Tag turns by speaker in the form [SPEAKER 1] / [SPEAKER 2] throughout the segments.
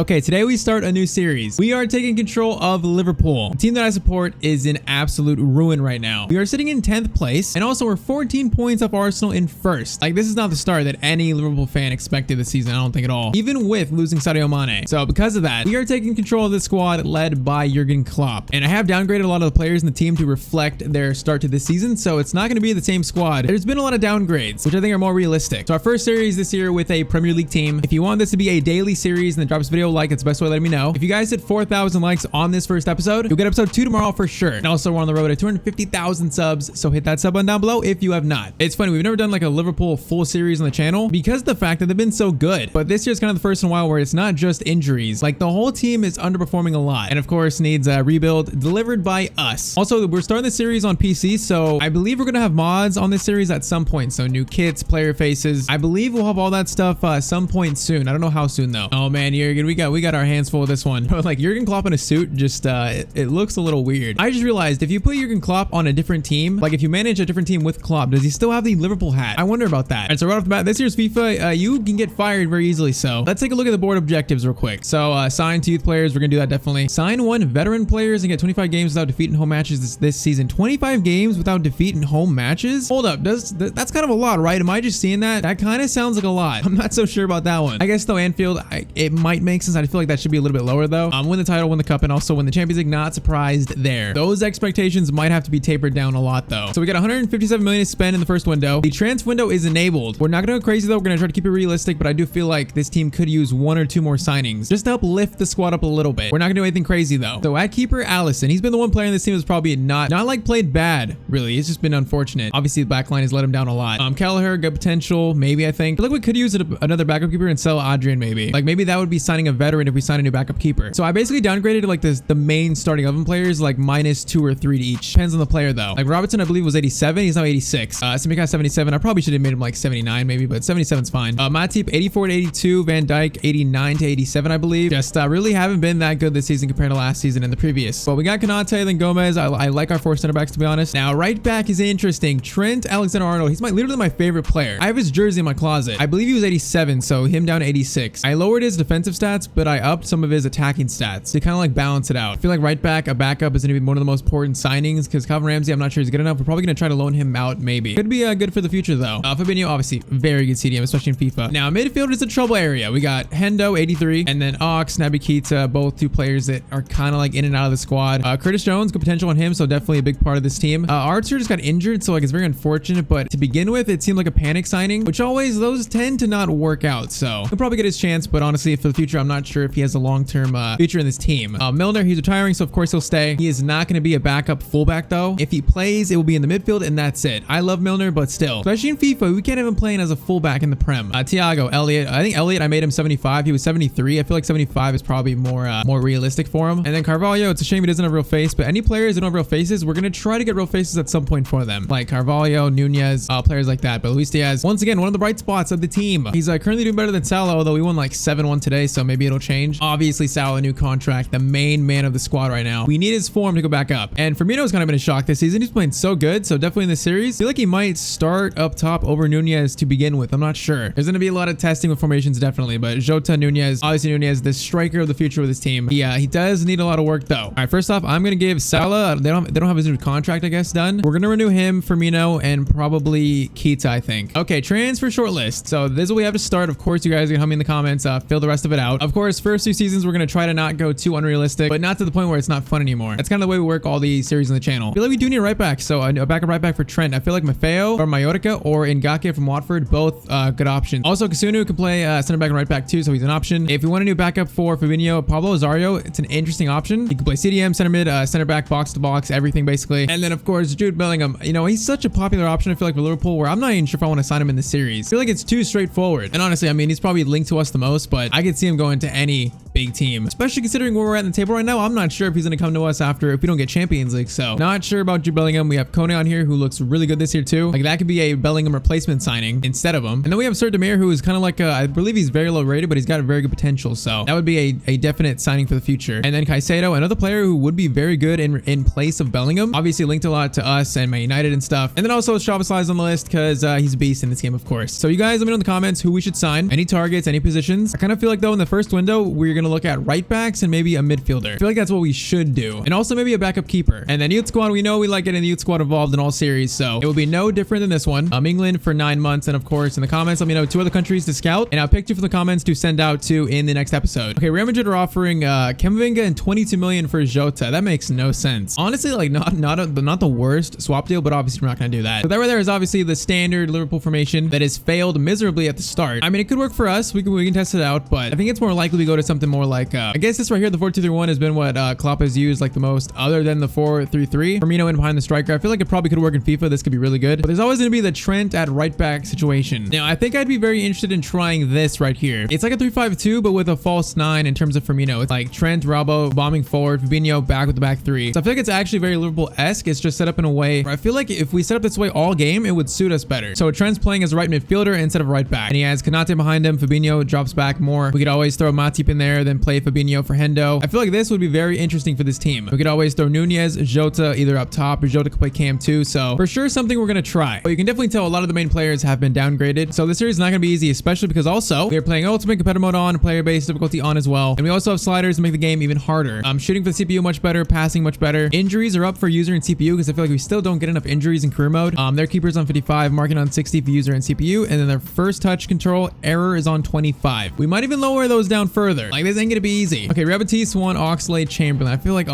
[SPEAKER 1] Okay, today we start a new series. We are taking control of Liverpool. The team that I support is in absolute ruin right now. We are sitting in 10th place, and also we're 14 points off Arsenal in first. Like, this is not the start that any Liverpool fan expected this season, I don't think at all. Even with losing Sadio Mane. So because of that, we are taking control of the squad led by Jurgen Klopp. And I have downgraded a lot of the players in the team to reflect their start to this season, so it's not going to be the same squad. There's been a lot of downgrades, which I think are more realistic. So our first series this year with a Premier League team. If you want this to be a daily series, then drop this video a like. It's the best way to let me know. If you guys hit 4,000 likes on this first episode, you'll get episode 2 tomorrow for sure. And also, we're on the road to 250,000 subs, so hit that sub button down below if you have not. It's funny, we've never done like a Liverpool full series on the channel because of the fact that they've been so good. But this year's kind of the first in a while where it's not just injuries. Like, the whole team is underperforming a lot, and of course needs a rebuild delivered by us. Also, we're starting the series on PC, so I believe we're gonna have mods on this series at some point. So new kits, player faces. I believe we'll have all that stuff some point soon. I don't know how soon though. Oh man, Jurgen, we got our hands full with this one. Like, Jurgen Klopp in a suit, just it looks a little weird. I just realized if you put Jurgen Klopp on a different team, like if you manage a different team with Klopp, does he still have the Liverpool hat? I wonder about that. And so right off the bat, this year's FIFA, you can get fired very easily. So let's take a look at the board objectives real quick. So sign 2 youth players, we're gonna do that definitely. Sign 1 veteran players and get 25 games without defeat in home matches this season. 25 games without defeat in home matches? Hold up, that's kind of a lot, right? Am I just seeing that? That kind of sounds like a lot. I'm not so sure about that one. I guess though, Anfield, it might make sense. I feel like that should be a little bit lower though. Win the title, win the cup, and also win the Champions League. Not surprised there. Those expectations might have to be tapered down a lot though. So we got 157 million to spend in the first window. The transfer window is enabled. We're not gonna go crazy though. We're gonna try to keep it realistic, but I do feel like this team could use 1 or 2 more signings just to help lift the squad up a little bit. We're not gonna do anything crazy though. So at keeper, Alisson. He's been the one player in this team that's probably not like played bad, really. It's just been unfortunate. Obviously the back line has let him down a lot. Kelleher, good potential, maybe. I think. But like, we could use another backup keeper and sell Adrian maybe. Like, maybe that would be signing a veteran if we sign a new backup keeper. So I basically downgraded like the main starting 11 players like -2 or 3 to each. Depends on the player though. Like Robertson, I believe was 87. He's now 86. Simicast 77. I probably should have made him like 79 maybe, but 77's fine. Matip 84 to 82. Van Dijk 89 to 87, I believe. Just really haven't been that good this season compared to last season and the previous. But we got Konate, then Gomez. I like our 4 center backs, to be honest. Now right back is interesting. Trent Alexander-Arnold. He's literally my favorite player. I have his jersey in my closet. I believe he was 87, so him down to 86. I lowered his defensive stats, but I upped some of his attacking stats to kind of like balance it out. I feel like right back, a backup is going to be one of the most important signings because Calvin Ramsey, I'm not sure he's good enough. We're probably going to try to loan him out maybe. Could be good for the future though. Fabinho, obviously very good CDM, especially in FIFA. Now midfield is a trouble area. We got Hendo 83 and then Ox, Naby Keita, both 2 players that are kind of like in and out of the squad. Curtis Jones, good potential on him, so definitely a big part of this team. Archer just got injured, so like it's very unfortunate, but to begin with, it seemed like a panic signing, which always those tend to not work out. So he'll probably get his chance, but honestly for the future, I'm not sure if he has a long-term future in this team. Milner, he's retiring, so of course he'll stay. He is not going to be a backup fullback though. If he plays, it will be in the midfield, and that's it. I love Milner, but still, especially in FIFA, we can't even play him as a fullback in the Prem. Thiago, Elliott. I think Elliott, I made him 75. He was 73. I feel like 75 is probably more realistic for him. And then Carvalho, it's a shame he doesn't have a real face, but any players that don't have real faces, we're going to try to get real faces at some point for them. Like Carvalho, Nunez, players like that. But Luis Diaz, once again, one of the bright spots of the team. He's currently doing better than Salah, although we won like 7-1 today, so maybe it'll change. Obviously, Salah, new contract, the main man of the squad right now. We need his form to go back up. And Firmino's kind of been a shock this season. He's playing so good, so definitely in this series. I feel like he might start up top over Nunez to begin with. I'm not sure. There's going to be a lot of testing with formations, definitely, but Jota, Nunez, obviously Nunez, the striker of the future with his team. He does need a lot of work though. All right, first off, I'm going to give Salah, they don't have his new contract, I guess, done. We're going to renew him, Firmino, and probably Keita, I think. Okay, transfer shortlist. So this is what we have to start. Of course, you guys are going to help me in the comments, fill the rest of it out. Of course, first 2 seasons, we're going to try to not go too unrealistic, but not to the point where it's not fun anymore. That's kind of the way we work all the series on the channel. I feel like we do need a right back. So a backup right back for Trent. I feel like Maffeo or Mallorca or Ngake from Watford, both good options. Also, Kasunu can play center back and right back too, so he's an option. If you want a new backup for Fabinho, Pablo Azario, it's an interesting option. He can play CDM, center mid, center back, box to box, everything basically. And then of course, Jude Bellingham. You know, he's such a popular option, I feel like, for Liverpool, where I'm not even sure if I want to sign him in the series. I feel like it's too straightforward. And honestly, I mean, he's probably linked to us the most, but I could see him going to any big team, especially considering where we're at in the table right now. I'm not sure if he's going to come to us after if we don't get Champions League. So not sure about Jude Bellingham. We have Kone on here who looks really good this year too. Like that could be a Bellingham replacement signing instead of him. And then we have Sir Demir, who is kind of like I believe he's very low rated, but he's got a very good potential. So that would be a definite signing for the future. And then Caicedo, another player who would be very good in place of Bellingham. Obviously linked a lot to us and Man United and stuff. And then also Shabasai's on the list because he's a beast in this game, of course. So you guys let me know in the comments who we should sign, any targets, any positions. I kind of feel like though in the first window we're going to look at right backs and maybe a midfielder. I feel like that's what we should do. And also maybe a backup keeper. And then youth squad, we know we like getting the youth squad involved in all series, so it will be no different than this one. England for 9 months, and of course in the comments let me know 2 other countries to scout, and I'll pick 2 from the comments to send out to in the next episode. Okay, Real Madrid are offering Camavinga and 22 million for Jota. That makes no sense. Honestly, like not the worst swap deal, but obviously we're not going to do that. So that right there is obviously the standard Liverpool formation that has failed miserably at the start. I mean, it could work for us. We can test it out, but I think it's more likely we go to something more like I guess this right here, the 4-2-3-1 has been what Klopp has used like the most, other than the 4-3-3. Firmino in behind the striker. I feel like it probably could work in FIFA. This could be really good, but there's always going to be the Trent at right back situation. Now, I think I'd be very interested in trying this right here. It's like a 3-5-2, but with a false 9 in terms of Firmino. It's like Trent, Robbo bombing forward, Fabinho back with the back 3. So I feel like it's actually very Liverpool-esque. It's just set up in a way where I feel like if we set up this way all game, it would suit us better. So Trent's playing as a right midfielder instead of right back, and he has Konate behind him. Fabinho drops back more. We could always throw Matip in there, then play Fabinho for Hendo. I feel like this would be very interesting for this team. We could always throw Nunez, Jota either up top, or Jota could play Cam too. So for sure, something we're gonna try. But you can definitely tell a lot of the main players have been downgraded. So this series is not gonna be easy, especially because also we are playing ultimate competitive mode on, player-based difficulty on as well, and we also have sliders to make the game even harder. Shooting for the CPU much better, passing much better. Injuries are up for user and CPU because I feel like we still don't get enough injuries in career mode. Their keepers on 55, marking on 60 for user and CPU, and then their first touch control error is on 25. We might even lower those down further. Like, this ain't gonna be easy. Okay, Rebatiste, one Oxlade, Chamberlain. I feel like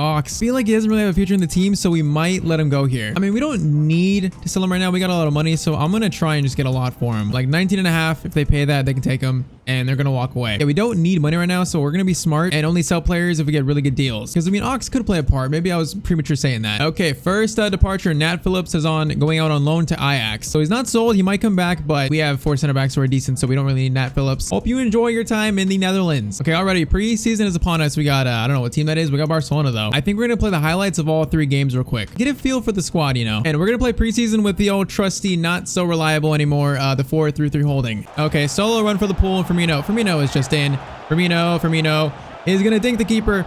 [SPEAKER 1] he doesn't really have a future in the team, so we might let him go here. I mean, we don't need to sell him right now. We got a lot of money, so I'm gonna try and just get a lot for him. Like 19.5. If they pay that, they can take him, and they're gonna walk away. Yeah, we don't need money right now, so we're gonna be smart and only sell players if we get really good deals. Because I mean, Ox could play a part. Maybe I was premature saying that. Okay, first departure. Nat Phillips is going out on loan to Ajax, so he's not sold. He might come back, but we have 4 center backs who are decent, so we don't really need Nat Phillips. Hope you enjoy your time in the Netherlands. Okay, already preseason is upon us. We got I don't know what team that is. We got Barcelona though. I think we're gonna play the highlights of all 3 games real quick. Get a feel for the squad, you know. And we're gonna play preseason with the old trusty, not so reliable anymore, the 4-3-3 holding. Okay, solo run for the pool. Firmino. Firmino is just in. Firmino is gonna dink the keeper.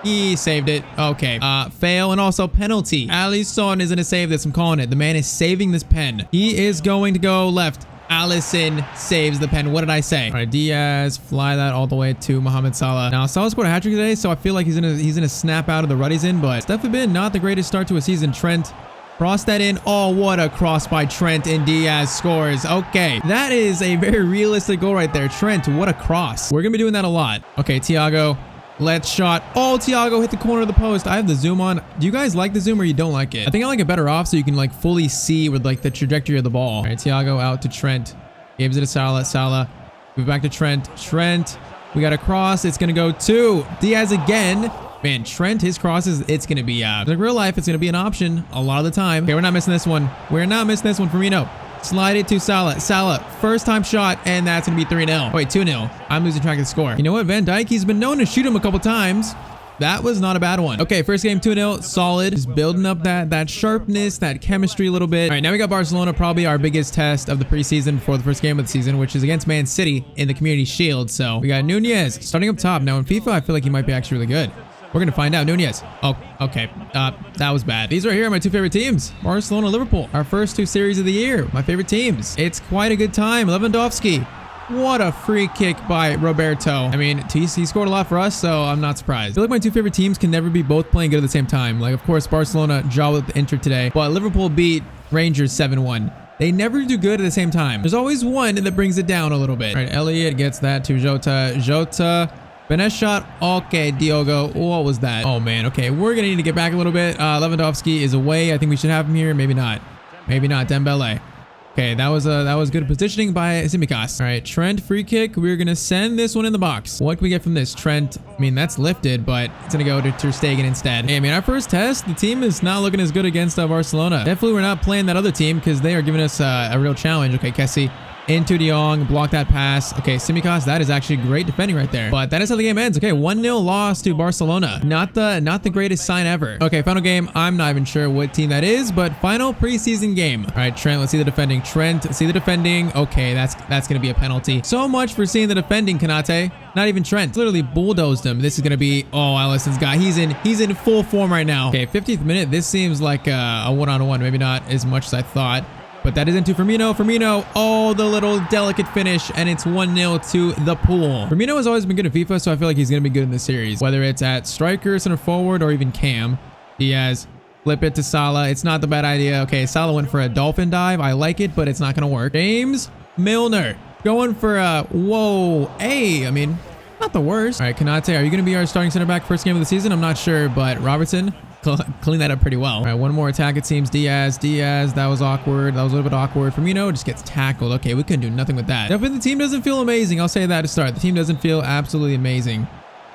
[SPEAKER 1] He saved it. Okay. Fail and also penalty. Alisson is gonna save this. I'm calling it. The man is saving this pen. He is going to go left. Alisson saves the pen. What did I say? All right, Diaz, fly that all the way to Mohamed Salah. Now, Salah scored a hat trick today, so I feel like he's gonna snap out of the rut he's in, but it's definitely been not the greatest start to a season. Trent, cross that in. Oh, what a cross by Trent, and Diaz scores. Okay, that is a very realistic goal right there. Trent, what a cross. We're gonna be doing that a lot. Okay, Thiago. Let's shot. Oh, Thiago hit the corner of the post. I have the zoom on. Do you guys like the zoom or you don't like it? I think I like it better off so you can like fully see with like the trajectory of the ball. All right, Thiago out to Trent. Gives it to Salah. Salah. Move back to Trent. Trent. We got a cross. It's going to go to Diaz again. Man, Trent, his crosses, it's going to be, like real life, it's going to be an option a lot of the time. Okay, we're not missing this one. We're not missing this one. Firmino. Slide it to Salah. Salah, first time shot, and that's going to be 3-0. Wait, 2-0. I'm losing track of the score. You know what? Van Dijk, he's been known to shoot him a couple times. That was not a bad one. Okay, first game 2-0, solid. Just building up that sharpness, that chemistry a little bit. All right, now we got Barcelona, probably our biggest test of the preseason for the first game of the season, which is against Man City in the Community Shield. So we got Nunez starting up top. Now in FIFA, I feel like he might be actually really good. We're going to find out. Nunez. Oh, okay. That was bad. These right here are my 2 favorite teams. Barcelona, Liverpool. Our first 2 series of the year. My favorite teams. It's quite a good time. Lewandowski. What a free kick by Roberto. I mean, he scored a lot for us, so I'm not surprised. I feel like my 2 favorite teams can never be both playing good at the same time. Like, of course, Barcelona draw with the Inter today, but Liverpool beat Rangers 7-1. They never do good at the same time. There's always one that brings it down a little bit. All right, Elliott gets that to Jota. Jota. Finesse shot. Okay, Diogo. What was that? Oh, man. Okay, we're going to need to get back a little bit. Lewandowski is away. I think we should have him here. Maybe not. Maybe not. Dembele. Okay, that was good positioning by Tsimikas. All right, Trent, free kick. We're going to send this one in the box. What can we get from this? Trent, I mean, that's lifted, but it's going to go to Ter Stegen instead. Hey, I mean, our first test, the team is not looking as good against Barcelona. Definitely we're not playing that other team because they are giving us a real challenge. Okay, Kessie. Into De Jong, block that pass. Okay, Tsimikas, that is actually great defending right there. But that is how the game ends. Okay, 1-0 loss to Barcelona. Not the greatest sign ever. Okay, final game. I'm not even sure what team that is, but final preseason game. All right, Trent, let's see the defending. Trent, see the defending. Okay, that's going to be a penalty. So much for seeing the defending, Konate. Not even Trent. Literally bulldozed him. This is going to be, oh, Alisson's guy. He's in full form right now. Okay, 50th minute. This seems like a one-on-one. Maybe not as much as I thought. But But that isn't to Firmino. Firmino, oh, the little delicate finish, and it's 1-0 to the Pool. Firmino has always been good at FIFA, so I feel like he's going to be good in this series. Whether it's at striker, center forward, or even cam. Diaz, flip it to Salah. It's not the bad idea. Okay, Salah went for a dolphin dive. I like it, but it's not going to work. James Milner going for a, whoa, hey, I mean, not the worst. All right, Konate, are you going to be our starting center back first game of the season? I'm not sure, but Robertson, clean that up pretty well. All right, one more attack, it seems. Diaz, that was awkward. That was a little bit awkward. Firmino just gets tackled. Okay, we couldn't do nothing with that. Definitely the team doesn't feel amazing. I'll say that to start. The team doesn't feel absolutely amazing.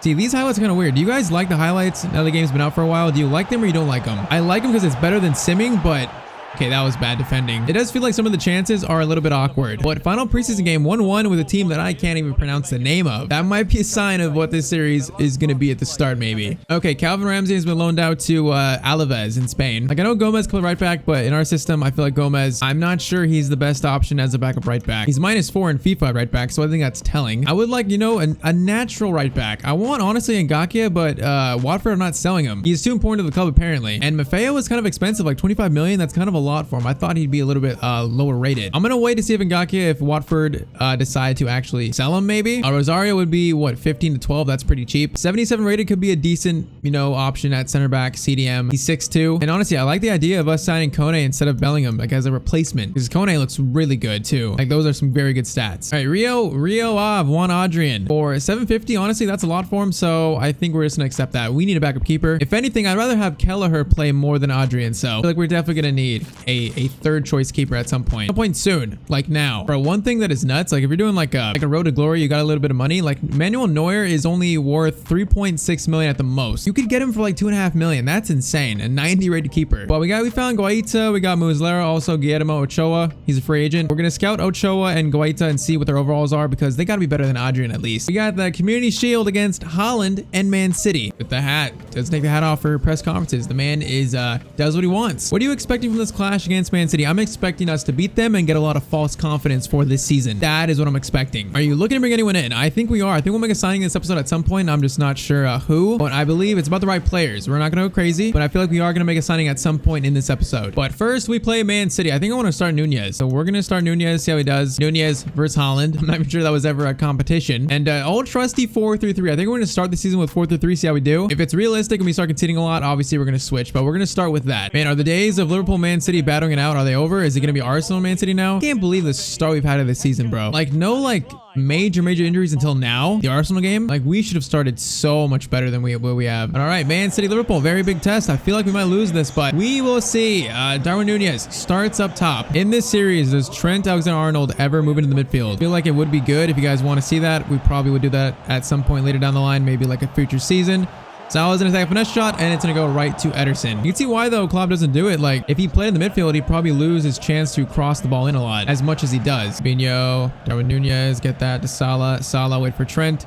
[SPEAKER 1] See, these highlights are kind of weird. Do you guys like the highlights now the game's been out for a while? Do you like them or you don't like them? I like them because it's better than simming, but okay, that was bad defending. It does feel like some of the chances are a little bit awkward. But final preseason game 1-1 with a team that I can't even pronounce the name of. That might be a sign of what this series is going to be at the start, maybe. Okay, Calvin Ramsey has been loaned out to Alaves in Spain. Like, I know Gomez can play right back, but in our system, I feel like Gomez, I'm not sure he's the best option as a backup right back. He's -4 in FIFA at right back, so I think that's telling. I would like, you know, a natural right back. I want, honestly, Ngakia, but Watford are not selling him. He's too important to the club, apparently. And Maffeo was kind of expensive, like 25 million. That's kind of a lot for him. I thought he'd be a little bit lower rated. I'm gonna wait to see if Ngakia, if Watford decide to actually sell him, maybe. Rosario would be, what, 15 to 12? That's pretty cheap. 77 rated could be a decent, you know, option at center back, CDM. He's 6'2". And honestly, I like the idea of us signing Kone instead of Bellingham, like as a replacement, because Kone looks really good too. Like, those are some very good stats. All right, Rio Ave, Juan Adrian. For 750, honestly, that's a lot for him, so I think we're just gonna accept that. We need a backup keeper. If anything, I'd rather have Kelleher play more than Adrian, so I feel like we're definitely gonna need a third choice keeper at some point soon, like now. Bro, one thing that is nuts, like if you're doing like a road to glory, you got a little bit of money, like Manuel Neuer is only worth 3.6 million at the most. You could get him for like 2.5 million. That's insane. A 90 rated keeper. But we found Guaita, we got Muslera, also Guillermo Ochoa. He's a free agent. We're gonna scout Ochoa and Guaita and see what their overalls are, because they gotta be better than Adrian at least. We got the Community Shield against Holland and Man City. With the hat, doesn't take the hat off for press conferences. The man is does what he wants. What are you expecting from this clash against Man City? I'm expecting us to beat them and get a lot of false confidence for this season. That is what I'm expecting. Are you looking to bring anyone in? I think we are. I think we'll make a signing in this episode at some point. I'm just not sure who, but I believe it's about the right players. We're not going to go crazy, but I feel like we are going to make a signing at some point in this episode. But first, we play Man City. I think I want to start Nunez. So we're going to start Nunez, see how he does. Nunez versus Holland. I'm not even sure that was ever a competition. And old trusty 4-3-3. I think we're going to start the season with 4-3-3, see how we do. If it's realistic and we start conceding a lot, obviously we're going to switch, but we're going to start with that. Man, are the days of Liverpool, Man City battling it out, are they over? Is it going to be Arsenal, Man City now? I can't believe the start we've had of this season, bro. Like, no, like, major injuries until now. The Arsenal game, like, we should have started so much better than what we have. But all right, Man City, Liverpool, very big test. I feel like we might lose this, but we will see. Darwin Nunez starts up top. In this series, does Trent Alexander-Arnold ever move into the midfield? I feel like it would be good if you guys want to see that. We probably would do that at some point later down the line, maybe like a future season. Salah's gonna take a finesse shot, and it's gonna go right to Ederson. You can see why though Klopp doesn't do it. Like, if he played in the midfield, he'd probably lose his chance to cross the ball in a lot, as much as he does. Fabinho, Darwin Nunez, get that to Salah. Salah, wait for Trent.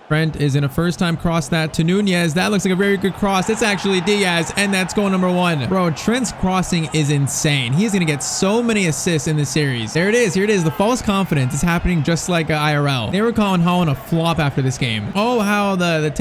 [SPEAKER 1] Trent is in a first-time cross that to Nunez. That looks like a very good cross. It's actually Diaz, and that's goal number 1. Bro, Trent's crossing is insane. He's going to get so many assists in this series. There it is. Here it is. The false confidence is happening just like IRL. They were calling Holland a flop after this game. Oh, how the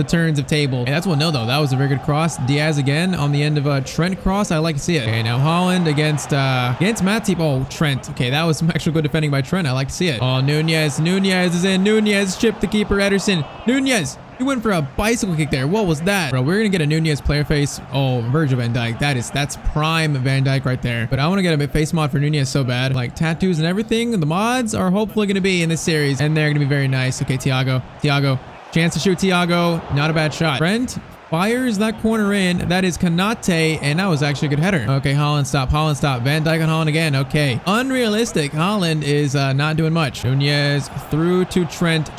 [SPEAKER 1] turns of table. Hey, that's 1-0, though. That was a very good cross. Diaz again on the end of a Trent cross. I like to see it. Okay, now Holland against Matip. Oh, Trent. Okay, that was some actual good defending by Trent. I like to see it. Oh, Nunez. Nunez is in. Nunez chipped the keeper, Ederson. Nunez, he went for a bicycle kick there. What was that? Bro, we're gonna get a Nunez player face. Oh, Virgil van Dijk. That's prime Van Dijk right there. But I want to get a face mod for Nunez so bad. Like tattoos and everything. The mods are hopefully gonna be in this series, and they're gonna be very nice. Okay, Thiago. Chance to shoot Thiago. Not a bad shot. Trent fires that corner in. That is Konate, and that was actually a good header. Okay, Holland stop. Van Dijk on Holland again. Okay, unrealistic. Holland is not doing much. Nunez through to Trent.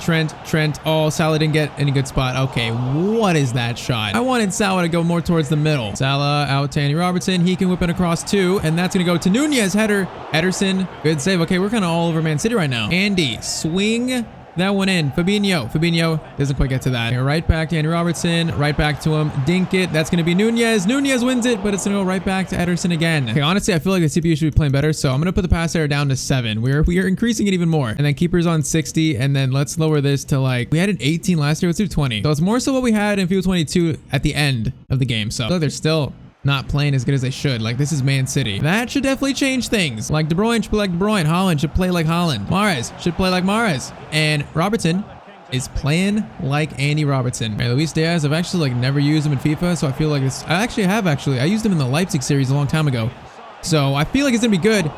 [SPEAKER 1] Oh, Salah didn't get any good spot. Okay, what is that shot? I wanted Salah to go more towards the middle. Salah out to Andy Robertson. He can whip it across too, and that's gonna go to Nunez. Header. Ederson, good save. Okay, we're kind of all over Man City right now. Andy, swing that one in. Fabinho doesn't quite get to that. Okay, right back to Andy Robertson. Right back to him. Dink it. That's going to be Nunez. Nunez wins it, but it's going to go right back to Ederson again. Okay, honestly, I feel like the CPU should be playing better, so I'm going to put the pass error down to 7. We are increasing it even more. And then keepers on 60, and then let's lower this to like, we had an 18 last year. Let's do 20. So it's more so what we had in FIFA 22 at the end of the game. So I feel like there's still not playing as good as they should. Like, this is Man City. That should definitely change things. Like, De Bruyne should play like De Bruyne. Haaland should play like Haaland. Mahrez should play like Mahrez. And Robertson is playing like Andy Robertson. Right, Luis Diaz, I've actually like never used him in FIFA, so I feel like this. I used him in the Leipzig series a long time ago. So I feel like it's gonna be good.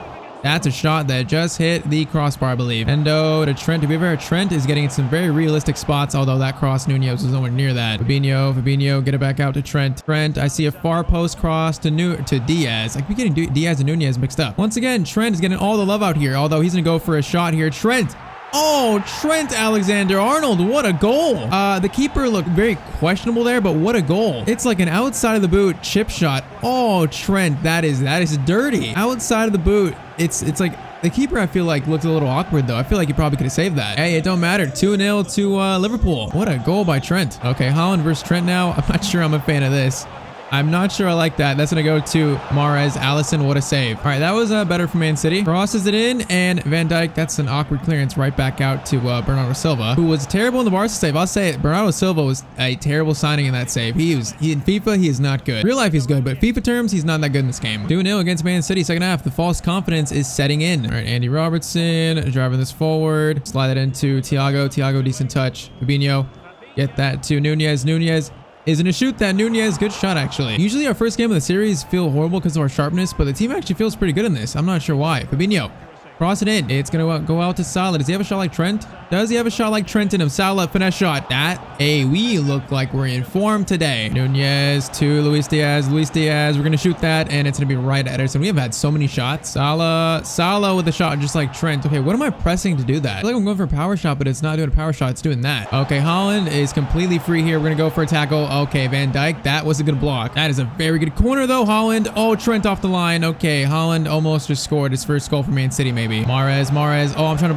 [SPEAKER 1] That's a shot that just hit the crossbar, I believe. Endo to Trent. Have you ever heard Trent is getting in some very realistic spots, although that cross Nunez was nowhere near that. Fabinho, get it back out to Trent. Trent, I see a far post cross to Diaz. I keep getting Diaz and Nunez mixed up. Once again, Trent is getting all the love out here, although he's gonna go for a shot here. Trent. Oh, Trent Alexander-Arnold, what a goal. The keeper looked very questionable there, but what a goal. It's like an outside of the boot chip shot. Oh, Trent, that is dirty. Outside of the boot. It's like the keeper, I feel like, looked a little awkward, though. I feel like he probably could have saved that. Hey, it don't matter. 2-0 to Liverpool. What a goal by Trent. Okay, Haaland versus Trent now. I'm not sure I'm a fan of this. I'm not sure I like that. That's going to go to Mahrez. Alisson, what a save. All right, that was better for Man City. Crosses it in, and Van Dijk, that's an awkward clearance right back out to Bernardo Silva, who was terrible in the Barca save. I'll say it. Bernardo Silva was a terrible signing in that save. He in FIFA, he is not good. Real life, he's good, but FIFA terms, he's not that good in this game. 2-0 against Man City, second half. The false confidence is setting in. All right, Andy Robertson driving this forward. Slide it into Thiago. Thiago, decent touch. Fabinho, get that to Nunez. Nunez is going to shoot that. Nunez, good shot, actually. Usually our first game of the series feel horrible because of our sharpness, but the team actually feels pretty good in this. I'm not sure why. Fabinho, cross it in. It's going to go out to Salah. Does he have a shot like Trent? Does he have a shot like Trent in him? Salah, finesse shot. We look like we're in form today. Nunez to Luis Diaz. Luis Diaz, we're going to shoot that, and it's going to be right at Ederson. We have had so many shots. Salah with a shot just like Trent. Okay, what am I pressing to do that? I feel like I'm going for a power shot, but it's not doing a power shot. It's doing that. Okay, Haaland is completely free here. We're going to go for a tackle. Okay, Van Dijk, that was a good block. That is a very good corner, though. Haaland. Oh, Trent off the line. Okay, Haaland almost just scored his first goal for Man City, maybe. Mahrez. Oh, I'm trying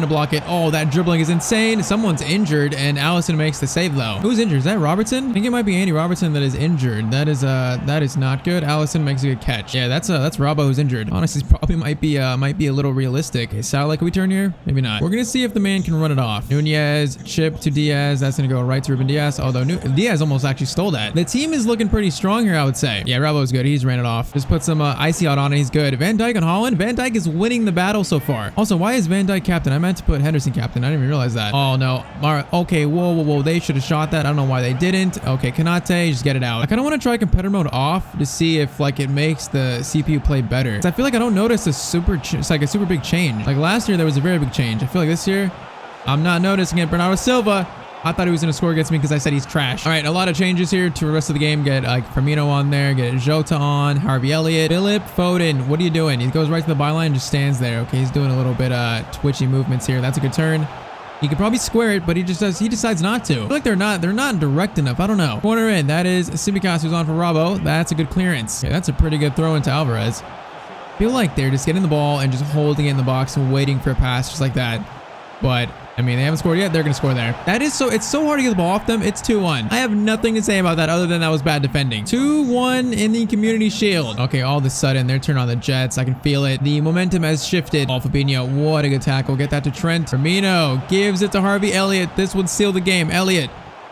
[SPEAKER 1] to block it. Oh, that dribbling is insane. Someone's injured, and Alisson makes the save, though. Who's injured? Is that Robertson? I think it might be Andy Robertson that is injured. That is not good. Alisson makes a good catch. Yeah, that's Robbo who's injured. Honestly, probably might be a little realistic. Okay, Salah, can we turn here? Maybe not. We're gonna see if the man can run it off. Nunez, chip to Diaz. That's gonna go right to Ruben Diaz, although Diaz almost actually stole that. The team is looking pretty strong here, I would say. Yeah, Robbo's good. He's ran it off. Just put some icy out on it. He's good. Van Dijk on Haaland. Van Dijk is winning the battle so far. Also, why is Van Dijk captain? I meant to put Henderson captain. I didn't even realize that. Oh, no. Okay, whoa. They should have shot that. I don't know why they didn't. Okay, Kanate, just get it out. I kind of want to try competitor mode off to see if, like, it makes the CPU play better. I feel like I don't notice it's like a super big change. Like, last year, there was a very big change. I feel like this year, I'm not noticing it. Bernardo Silva. I thought he was going to score against me because I said he's trash. All right, a lot of changes here to the rest of the game. Get like Firmino on there. Get Jota on. Harvey Elliott. Philip Foden. What are you doing? He goes right to the byline and just stands there. Okay, he's doing a little bit twitchy movements here. That's a good turn. He could probably square it, but he decides not to. I feel like they're not direct enough. I don't know. Corner in. That is Simicas who's on for Robbo. That's a good clearance. Yeah, that's a pretty good throw into Alvarez. I feel like they're just getting the ball and just holding it in the box and waiting for a pass just like that. But I mean, they haven't scored yet. They're going to score there. It's so hard to get the ball off them. It's 2-1. I have nothing to say about that other than that was bad defending. 2-1 in the Community Shield. Okay, all of a sudden, they're turning on the Jets. I can feel it. The momentum has shifted. Oh, Fabinho, what a good tackle. Get that to Trent. Firmino gives it to Harvey Elliott. This would seal the game. Elliott,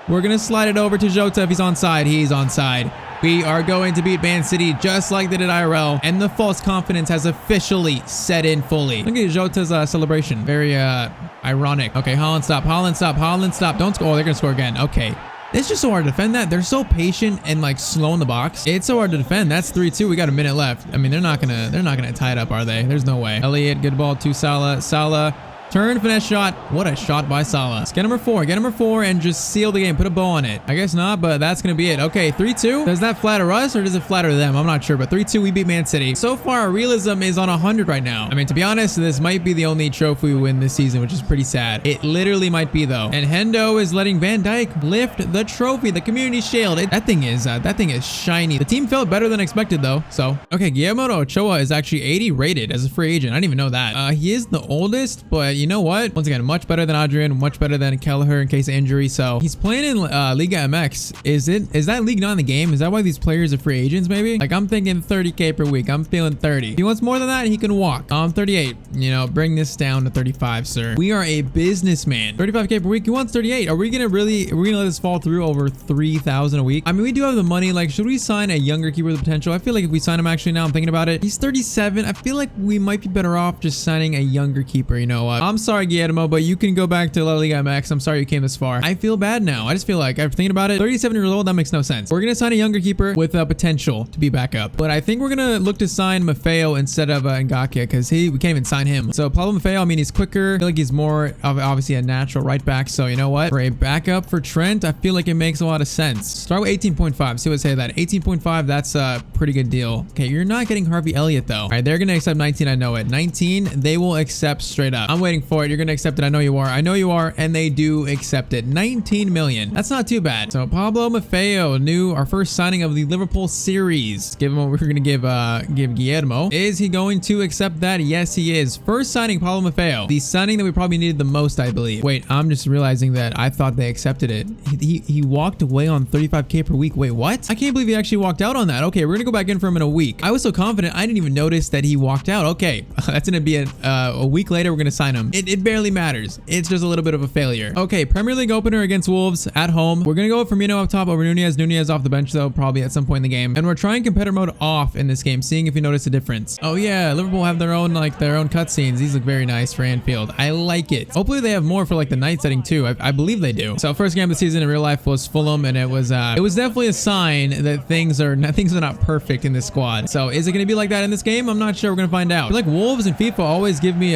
[SPEAKER 1] we're going to slide it over to Jota if he's onside. He's onside. We are going to beat Man City just like they did IRL, and the false confidence has officially set in fully. Look at Jota's celebration. Very ironic. Okay, Haaland stop. Don't score. Oh, they're going to score again. Okay. It's just so hard to defend that. They're so patient and like slow in the box. It's so hard to defend. That's 3-2. We got a minute left. I mean, they're not gonna tie it up, are they? There's no way. Elliott, good ball to Salah. Salah. Turn, finesse shot. What a shot by Salah. Let's get number 4. Get number 4 and just seal the game. Put a bow on it. I guess not, but that's going to be it. Okay, 3-2. Does that flatter us or does it flatter them? I'm not sure, but 3-2, we beat Man City. So far, realism is on 100 right now. I mean, to be honest, this might be the only trophy we win this season, which is pretty sad. It literally might be, though. And Hendo is letting Van Dijk lift the trophy, the Community Shield. That thing is shiny. The team felt better than expected, though. So, okay, Guillermo Ochoa is actually 80 rated as a free agent. I didn't even know that. He is the oldest, but you know what? Once again, much better than Adrian, much better than Kelleher in case of injury. So he's playing in Liga MX. Is that league not in the game? Is that why these players are free agents maybe? Like I'm thinking 30K per week. I'm feeling 30. If he wants more than that, he can walk. I'm 38. You know, bring this down to 35, sir. We are a businessman. 35K per week. He wants 38. Are we gonna let this fall through over 3,000 a week? I mean, we do have the money. Like, should we sign a younger keeper with potential? I feel like if we sign him, actually, now I'm thinking about it, he's 37. I feel like we might be better off just signing a younger keeper. You know what? I'm sorry, Guillermo, but you can go back to La Liga MX. I'm sorry you came this far. I feel bad now. I just feel like, after thinking about it, 37 years old, that makes no sense. We're gonna sign a younger keeper with potential to be back up. But I think we're gonna look to sign Maffeo instead of Ngakia, because we can't even sign him. So Pablo Maffeo, I mean, he's quicker. I feel like he's more of obviously a natural right back. So you know what? For a backup for Trent, I feel like it makes a lot of sense. Start with 18.5. See what I say that. 18.5, that's a pretty good deal. Okay, you're not getting Harvey Elliott though. All right, they're gonna accept 19. I know it. 19, they will accept straight up. I'm waiting for it. You're gonna accept it. I know you are. I know you are, and they do accept it. 19 million. That's not too bad. So Pablo Maffeo, our first signing of the Liverpool series. Give him what we're gonna give Guillermo. Is he going to accept that? Yes, he is. First signing, Pablo Maffeo. The signing that we probably needed the most, I believe. Wait, I'm just realizing that I thought they accepted it. He walked away on 35K per week. Wait, what? I can't believe he actually walked out on that. Okay, we're gonna go back in for him in a week. I was so confident I didn't even notice that he walked out. Okay, that's gonna be a week later. We're gonna sign him. It barely matters. It's just a little bit of a failure. Okay, Premier League opener against Wolves at home. We're gonna go with Firmino up top over Nunez. Nunez off the bench though, probably at some point in the game. And we're trying competitor mode off in this game, seeing if you notice a difference. Oh yeah, Liverpool have their own cutscenes. These look very nice for Anfield. I like it. Hopefully they have more for like the night setting too. I believe they do. So first game of the season in real life was Fulham, and it was definitely a sign that things are not perfect in this squad. So is it gonna be like that in this game? I'm not sure. We're gonna find out. I feel like Wolves and FIFA always give me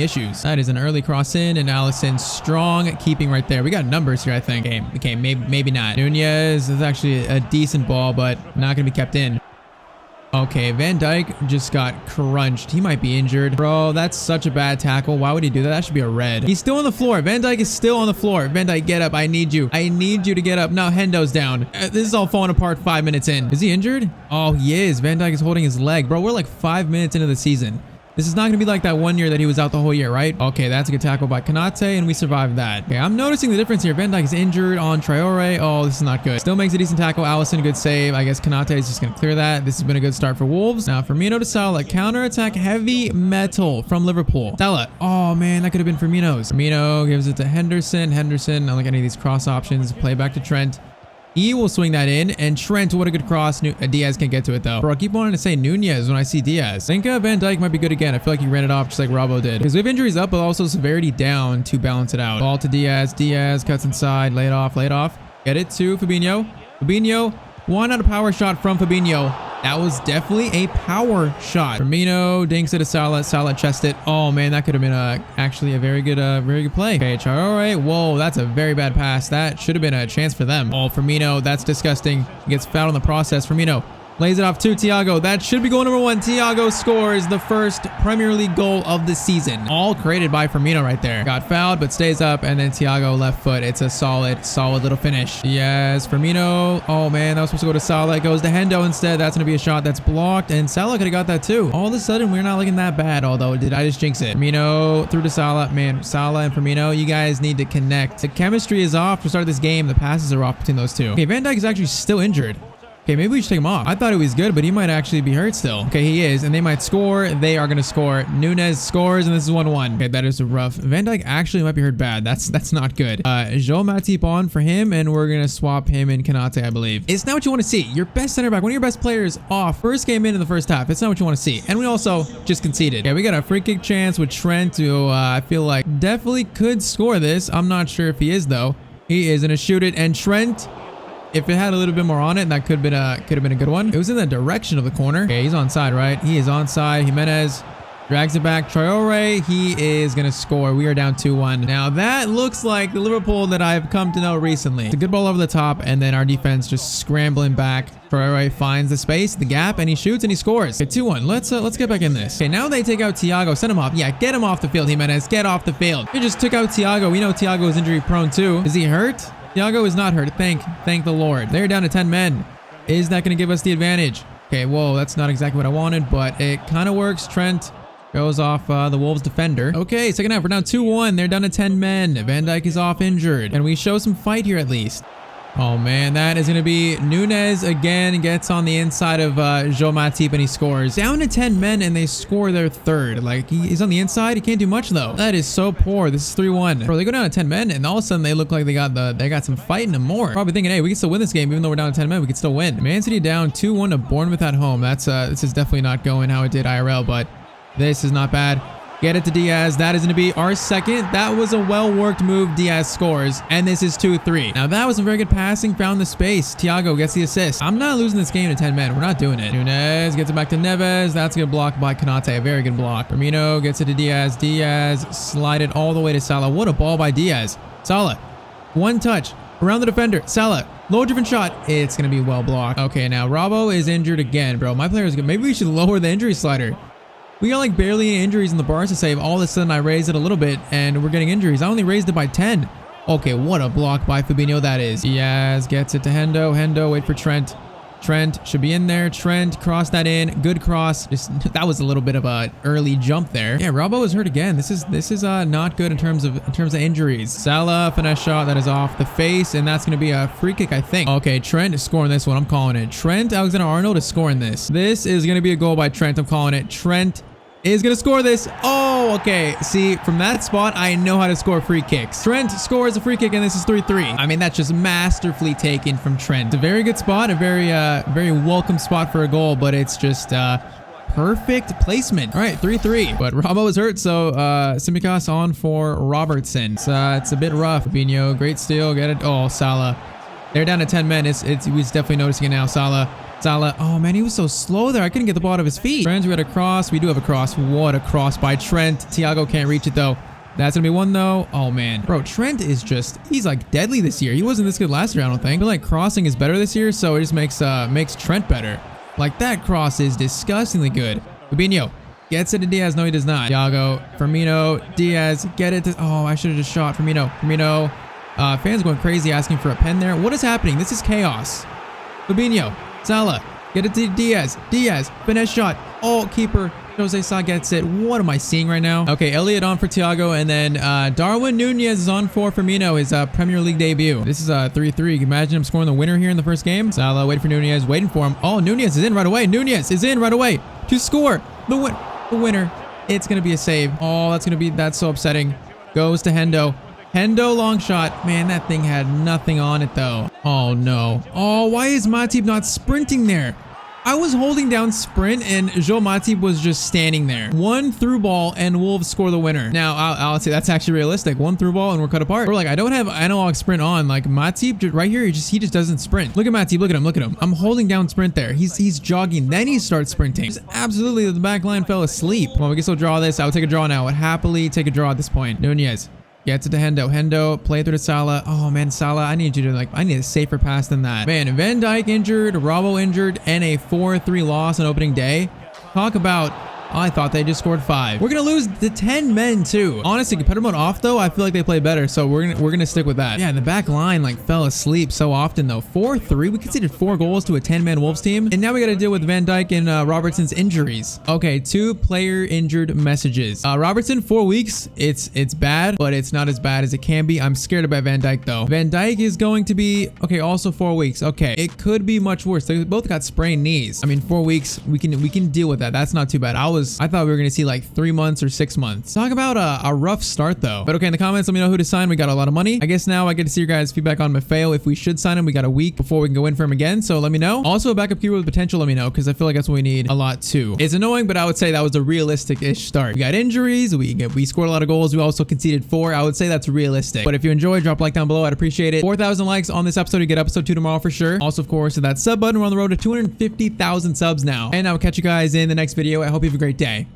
[SPEAKER 1] issues. That is an early cross in, and Alisson strong keeping right there. We got numbers here, I think. Okay, maybe not. Nunez is actually a decent ball, but not gonna be kept in. Okay, Van Dijk just got crunched. He might be injured. Bro, that's such a bad tackle. Why would he do that? That should be a red. He's still on the floor. Van Dijk is still on the floor. Van Dijk, get up. I need you. I need you to get up. Now Hendo's down. This is all falling apart 5 minutes in. Is he injured? Oh, he is. Van Dijk is holding his leg. Bro, we're like 5 minutes into the season. This is not going to be like that 1 year that he was out the whole year, right? Okay, that's a good tackle by Konate, and we survived that. Okay, I'm noticing the difference here. Van Dijk is injured on Traore. Oh, this is not good. Still makes a decent tackle. Alisson, good save. I guess Konate is just going to clear that. This has been a good start for Wolves. Now, Firmino to Salah. Counter-attack heavy metal from Liverpool. Salah. Oh, man, that could have been Firmino's. Firmino gives it to Henderson. Henderson, I don't like any of these cross options. Play back to Trent. He will swing that in, and Trent, what a good cross. Diaz can't get to it though. Bro, I keep wanting to say Nunez when I see Diaz. I think Van Dijk might be good again. I feel like he ran it off just like Robbo did. Because we have injuries up, but also severity down to balance it out. Ball to Diaz. Diaz cuts inside. Lay it off. Get it to Fabinho. Fabinho. One out of power shot from Fabinho. That was definitely a power shot. Firmino dinks it to Salah. Salah chest it. Oh man, that could have been actually a very good play. Okay, Traore. Whoa, that's a very bad pass. That should have been a chance for them. Oh, Firmino, that's disgusting. He gets fouled in the process. Firmino lays it off to Thiago. That should be goal number 1. Thiago scores the first Premier League goal of the season. All created by Firmino right there. Got fouled, but stays up, and then Thiago left foot. It's a solid little finish. Yes, Firmino. Oh man, that was supposed to go to Salah. It goes to Hendo instead. That's going to be a shot that's blocked, and Salah could have got that too. All of a sudden, we're not looking that bad, although did I just jinx it? Firmino through to Salah. Man, Salah and Firmino, you guys need to connect. The chemistry is off to start this game. The passes are off between those two. Okay, Van Dijk is actually still injured. Okay, maybe we should take him off. I thought he was good, but he might actually be hurt still. Okay, he is, and they might score. They are going to score. Nunez scores, and this is 1-1. Okay, that is rough. Van Dijk actually might be hurt bad. That's not good. Joe Matip on for him, and we're going to swap him and Konate, I believe. It's not what you want to see. Your best center back, one of your best players off. First game in the first half. It's not what you want to see. And we also just conceded. Yeah, we got a free kick chance with Trent, who I feel like definitely could score this. I'm not sure if he is, though. He is going to shoot it, and Trent... If it had a little bit more on it, that could have been a good one. It was in the direction of the corner. Okay, he's onside, right? He is onside. Jimenez drags it back. Traore, he is going to score. We are down 2-1. Now, that looks like the Liverpool that I've come to know recently. It's a good ball over the top, and then our defense just scrambling back. Traore finds the space, the gap, and he shoots, and he scores. Okay, 2-1. Let's get back in this. Okay, now they take out Thiago. Send him off. Yeah, get him off the field, Jimenez. Get off the field. You just took out Thiago. We know Thiago is injury prone, too. Is he hurt? Thiago is not hurt. Thank the Lord. They're down to 10 men. Is that going to give us the advantage? Okay, whoa, that's not exactly what I wanted, but it kind of works. Trent Goes off the Wolves defender. Okay, second half. We're down 2-1. They're down to 10 men. Van Dijk is off injured. And we show some fight here at least. Oh, man. That is going to be Nunez again. Gets on the inside of Joe Matip and he scores. Down to 10 men and they score their third. Like, he's on the inside. He can't do much, though. That is so poor. This is 3-1. Bro, they go down to 10 men and all of a sudden they look like they got some fight in them more. Probably thinking, hey, we can still win this game. Even though we're down to 10 men, we can still win. Man City down 2-1 to Bournemouth at home. This is definitely not going how it did IRL, but this is not bad. Get it to Diaz. That is going to be our second. That was a well-worked move. Diaz scores. And this is 2-3. Now, that was a very good passing. Found the space. Thiago gets the assist. I'm not losing this game to 10 men. We're not doing it. Nunez gets it back to Neves. That's a good block by Konate. A very good block. Firmino gets it to Diaz. Diaz slided all the way to Salah. What a ball by Diaz. Salah. One touch. Around the defender. Salah. Low-driven shot. It's going to be well blocked. Okay, now Robbo is injured again, bro. My player is good. Maybe we should lower the injury slider. We got like barely any injuries in the Barca save. All of a sudden I raised it a little bit and we're getting injuries. I only raised it by 10. Okay, what a block by Fabinho that is. Diaz gets it to Hendo. Hendo, wait for Trent. Trent should be in there. Trent, cross that in. Good cross. That was a little bit of a early jump there. Yeah, Robbo is hurt again. This is not good in terms of injuries. Salah, finesse shot that is off the face, and that's gonna be a free kick, I think. Okay, Trent is scoring this one. I'm calling it. Trent Alexander-Arnold is scoring this. This is gonna be a goal by Trent. I'm calling it. Trent is gonna score this. Oh, okay. See, from that spot, I know how to score free kicks. Trent scores a free kick, and this is 3-3. I mean, that's just masterfully taken from Trent. It's a very good spot, a very welcome spot for a goal, but it's just perfect placement. All right, 3-3. But Robbo is hurt, so Tsimikas on for Robertson. It's a bit rough. Fabinho, great steal. Get it. Oh, Salah. They're down to 10 men. He's definitely noticing it now. Salah. Oh man, he was so slow there. I couldn't get the ball out of his feet. Friends, we had a cross. We do have a cross. What a cross by Trent. Thiago can't reach it though. That's gonna be one though. Oh man, bro, Trent is he's like deadly this year. He wasn't this good last year, I don't think. But like crossing is better this year, so it just makes Trent better. Like that cross is disgustingly good. Fabinho gets it to Diaz. No, he does not. Thiago, Firmino, Diaz, get it to, oh, I should have just shot Firmino. Fans going crazy asking for a pen there. What is happening? This is chaos. Fabinho. Salah, get it to Diaz. Diaz, finesse shot. Oh, keeper. Jose Sa gets it. What am I seeing right now? Okay, Elliott on for Thiago, and then Darwin Nunez is on for Firmino, his Premier League debut. This is 3-3. Imagine him scoring the winner here in the first game. Salah waiting for Nunez, waiting for him. Oh, Nunez is in right away. Nunez is in right away to score the winner. It's going to be a save. Oh, that's so upsetting. Goes to Hendo. Hendo long shot. Man, that thing had nothing on it though. Oh no. Oh, why is Matip not sprinting there? I was holding down sprint and Joe Matip was just standing there. One through ball and Wolves score the winner. Now, I'll say that's actually realistic. One through ball and we're cut apart. We're like, I don't have analog sprint on. Like Matip right here, he just doesn't sprint. Look at Matip. Look at him. I'm holding down sprint there. He's jogging. Then he starts sprinting. Just absolutely, the back line fell asleep. Well, we can still draw this. I would take a draw now. I would happily take a draw at this point. Nunez. Gets it to Hendo. Hendo, play through to Salah. Oh man, Salah, I need a safer pass than that. Man, Van Dijk injured, Robbo injured, and a 4-3 loss on opening day. Talk about, I thought they just scored 5. We're gonna lose the 10 men too. Honestly, competitive mode off though, I feel like they play better, so we're gonna stick with that. Yeah, the back line like fell asleep so often though. 4-3, we conceded 4 goals to a 10-man Wolves team, and now we gotta deal with Van Dijk and Robertson's injuries. Okay, 2 player injured messages. Robertson, 4 weeks. It's bad, but it's not as bad as it can be. I'm scared about Van Dijk though. Van Dijk is going to be okay. Also 4 weeks. Okay, it could be much worse. They both got sprained knees. I mean, 4 weeks. We can deal with that. That's not too bad. I thought we were gonna see like 3 months or 6 months. Talk about a rough start though. But okay, in the comments, let me know who to sign. We got a lot of money. I guess now I get to see your guys' feedback on Maffeo. If we should sign him, we got a week before we can go in for him again. So let me know. Also, a backup keeper with potential, let me know, because I feel like that's what we need a lot too. It's annoying, but I would say that was a realistic-ish start. We got injuries. We scored a lot of goals. We also conceded 4. I would say that's realistic. But if you enjoyed, drop a like down below. I'd appreciate it. 4,000 likes on this episode. You get episode 2 tomorrow for sure. Also, of course, hit that sub button. We're on the road to 250,000 subs now. And I will catch you guys in the next video. I hope you have a great day.